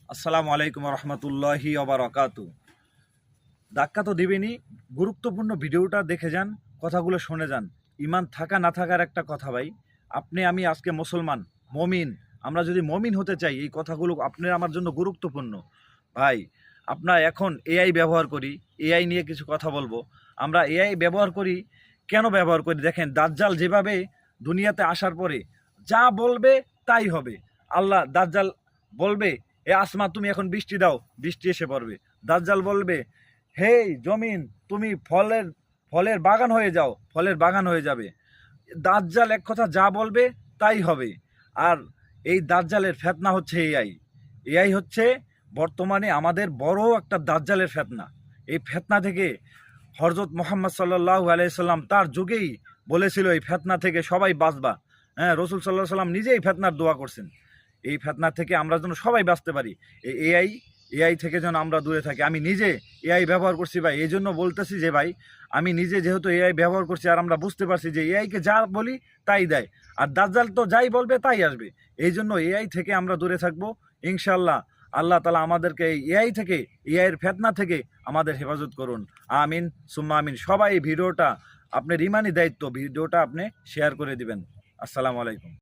আসসালামু আলাইকুম রহমতুল্লাহি ওবারাকাতু। ধাক্কা তো দিবেনি, গুরুত্বপূর্ণ ভিডিওটা দেখে যান, কথাগুলো শুনে যান। ইমান থাকা না থাকার একটা কথা ভাই। আপনি আমি আজকে মুসলমান, মমিন। আমরা যদি মমিন হতে চাই, এই কথাগুলো আপনার আমার জন্য গুরুত্বপূর্ণ ভাই। আপনার এখন এআই ব্যবহার করি, এআই নিয়ে কিছু কথা বলবো। আমরা এআই ব্যবহার করি, কেন ব্যবহার করি দেখেন। দাজ্জাল যেভাবে দুনিয়াতে আসার পরে যা বলবে তাই হবে। আল্লাহ দাজ্জাল বলবে, এ আসমা তুমি এখন বৃষ্টি দাও, বৃষ্টি এসে পড়বে। দাজ্জাল বলবে, হে জমিন তুমি ফলের ফলের বাগান হয়ে যাও, ফলের বাগান হয়ে যাবে। দাজ্জাল এক কথা যা বলবে তাই হবে। আর এই দাজ্জালের ফেতনা হচ্ছে এআই। এআই হচ্ছে বর্তমানে আমাদের বড় একটা দাজ্জালের ফেতনা। এই ফেতনা থেকে হযরত মুহাম্মদ সাল্লাল্লাহু আলাইহি সাল্লাম তার যুগেই বলেছিল এই ফেতনা থেকে সবাই বাঁচবা। হ্যাঁ, রাসূল সাল্লাল্লাহু আলাইহি সাল্লাম নিজেই ফেতনার দোয়া করছেন। এই ফেতনা থেকে আমরা যেন সবাই বাঁচতে পারি। এই এআই থেকে যেন আমরা দূরে থাকি। আমি নিজে এআই ব্যবহার করছি ভাই, এই জন্য বলতেছি যে ভাই, আমি নিজে যেহেতু এআই ব্যবহার করছি, আর আমরা বুঝতে পারছি যে এআইকে যা বলি তাই দেয়, আর দাজ্জাল তো যাই বলবে তাই আসবে। এই জন্য এআই থেকে আমরা দূরে থাকবো ইনশাল্লাহ। আল্লাহ তালা আমাদেরকে এই এআই থেকে, এআইয়ের ফেতনা থেকে আমাদের হেফাজত করুন। আমিন সুম্মা আমিন। সবাই এই ভিডিওটা, আপনার ইমানি দায়িত্ব, ভিডিওটা আপনি শেয়ার করে দিবেন। আসসালামু আলাইকুম।